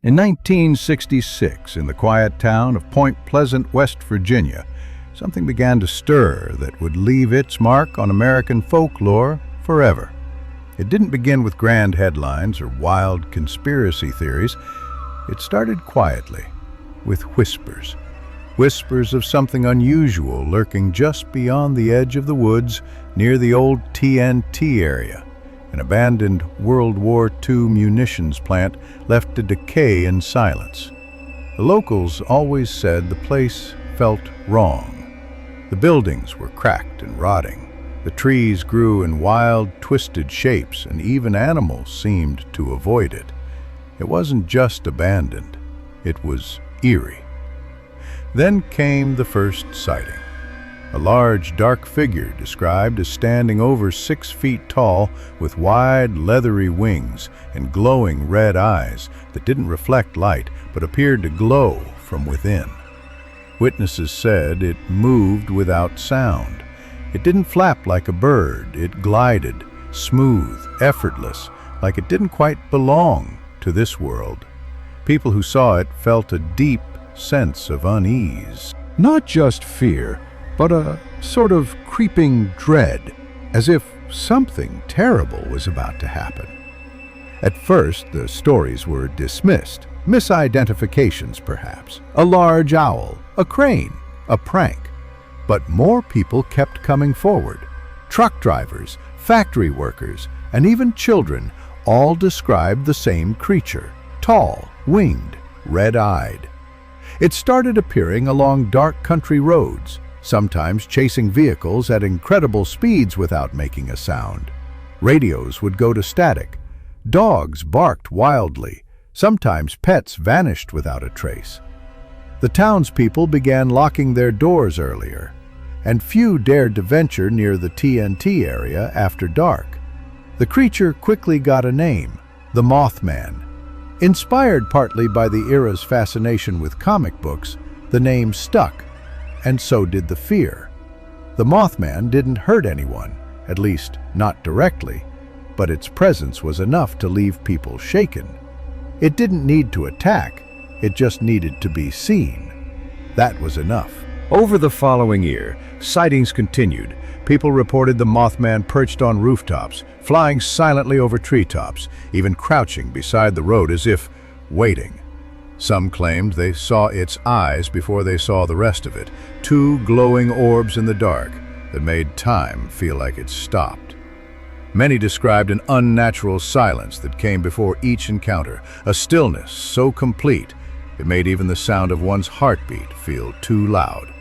In 1966, in the quiet town of Point Pleasant, West Virginia, something began to stir that would leave its mark on American folklore forever. It didn't begin with grand headlines or wild conspiracy theories. It started quietly, with whispers. Whispers of something unusual lurking just beyond the edge of the woods near the old TNT area, an abandoned World War II munitions plant left to decay in silence. The locals always said the place felt wrong. The buildings were cracked and rotting. The trees grew in wild, twisted shapes, and even animals seemed to avoid it. It wasn't just abandoned, it was eerie. Then came the first sighting. A large, dark figure described as standing over 6 feet tall with wide, leathery wings and glowing red eyes that didn't reflect light but appeared to glow from within. Witnesses said it moved without sound. It didn't flap like a bird. It glided, smooth, effortless, like it didn't quite belong to this world. People who saw it felt a deep sense of unease. Not just fear, but a sort of creeping dread, as if something terrible was about to happen. At first, the stories were dismissed. Misidentifications, perhaps. A large owl, a crane, a prank. But more people kept coming forward. Truck drivers, factory workers, and even children all described the same creature. Tall, winged, red-eyed. It started appearing along dark country roads, sometimes chasing vehicles at incredible speeds without making a sound. Radios would go to static. Dogs barked wildly. Sometimes pets vanished without a trace. The townspeople began locking their doors earlier, and few dared to venture near the TNT area after dark. The creature quickly got a name, the Mothman. Inspired partly by the era's fascination with comic books, the name stuck, and so did the fear. The Mothman didn't hurt anyone, at least not directly, but its presence was enough to leave people shaken. It didn't need to attack, it just needed to be seen. That was enough. Over the following year, sightings continued. People reported the Mothman perched on rooftops, flying silently over treetops, even crouching beside the road as if waiting. Some claimed they saw its eyes before they saw the rest of it, 2 glowing orbs in the dark that made time feel like it stopped. Many described an unnatural silence that came before each encounter, a stillness so complete it made even the sound of one's heartbeat feel too loud.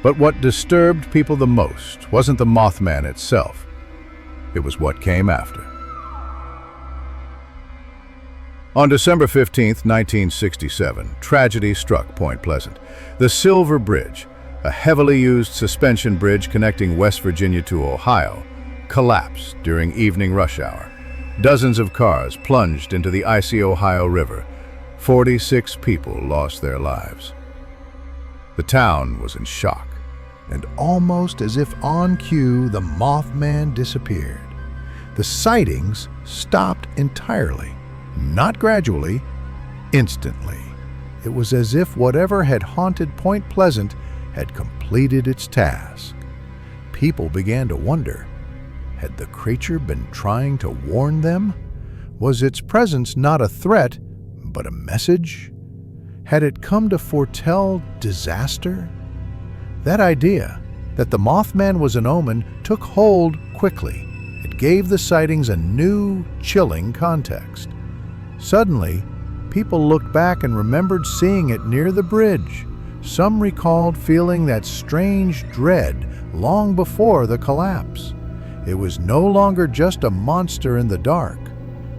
But what disturbed people the most wasn't the Mothman itself. It was what came after. On December 15, 1967, tragedy struck Point Pleasant. The Silver Bridge, a heavily used suspension bridge connecting West Virginia to Ohio, collapsed during evening rush hour. Dozens of cars plunged into the icy Ohio River. 46 people lost their lives. The town was in shock. And almost as if on cue, the Mothman disappeared. The sightings stopped entirely. Not gradually, instantly. It was as if whatever had haunted Point Pleasant had completed its task. People began to wonder, had the creature been trying to warn them? Was its presence not a threat, but a message? Had it come to foretell disaster? That idea, that the Mothman was an omen, took hold quickly. It gave the sightings a new, chilling context. Suddenly, people looked back and remembered seeing it near the bridge. Some recalled feeling that strange dread long before the collapse. It was no longer just a monster in the dark.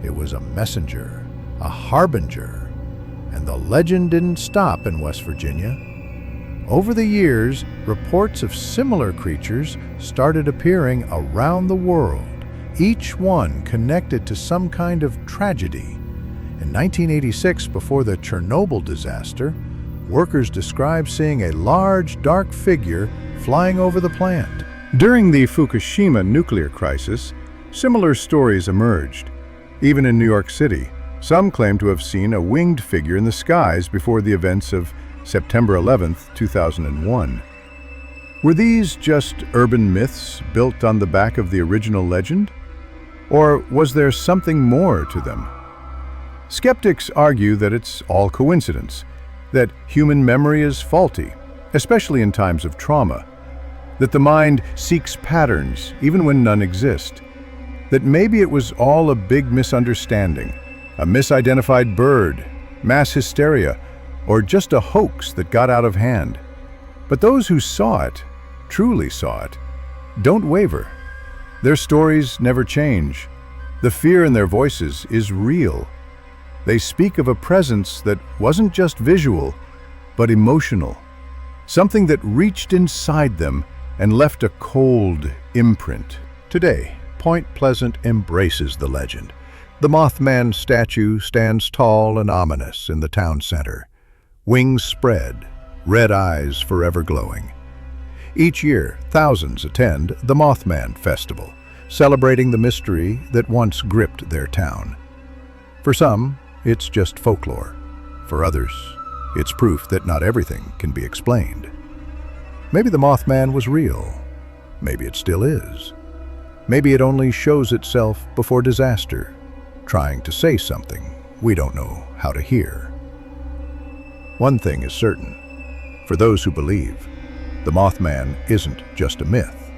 It was a messenger, a harbinger. And the legend didn't stop in West Virginia. Over the years, reports of similar creatures started appearing around the world, each one connected to some kind of tragedy. In 1986, before the Chernobyl disaster, workers described seeing a large, dark figure flying over the plant. During the Fukushima nuclear crisis, similar stories emerged. Even in New York City, Some claim to have seen a winged figure in the skies before the events of September 11th, 2001. Were these just urban myths built on the back of the original legend? Or was there something more to them? Skeptics argue that it's all coincidence, that human memory is faulty, especially in times of trauma, that the mind seeks patterns even when none exist, that maybe it was all a big misunderstanding, a misidentified bird, mass hysteria, or just a hoax that got out of hand. But those who saw it, truly saw it, don't waver. Their stories never change. The fear in their voices is real. They speak of a presence that wasn't just visual, but emotional. Something that reached inside them and left a cold imprint. Today, Point Pleasant embraces the legend. The Mothman statue stands tall and ominous in the town center. Wings spread, red eyes forever glowing. Each year, thousands attend the Mothman Festival, celebrating the mystery that once gripped their town. For some, it's just folklore. For others, it's proof that not everything can be explained. Maybe the Mothman was real. Maybe it still is. Maybe it only shows itself before disaster, trying to say something we don't know how to hear. One thing is certain. For those who believe, the Mothman isn't just a myth.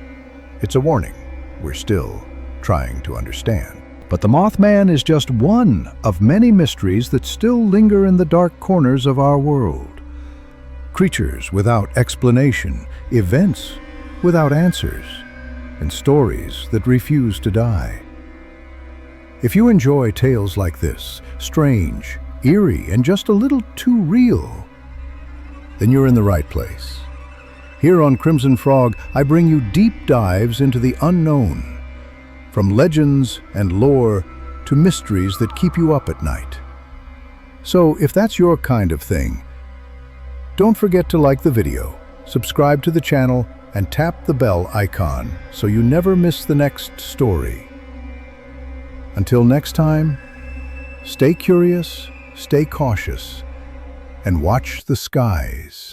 It's a warning we're still trying to understand. But the Mothman is just one of many mysteries that still linger in the dark corners of our world. Creatures without explanation, events without answers, and stories that refuse to die. If you enjoy tales like this, strange, eerie, and just a little too real, then you're in the right place. Here on Crimson Frog, I bring you deep dives into the unknown, from legends and lore to mysteries that keep you up at night. So if that's your kind of thing, don't forget to like the video, subscribe to the channel, and tap the bell icon so you never miss the next story. Until next time, stay curious, stay cautious, and watch the skies.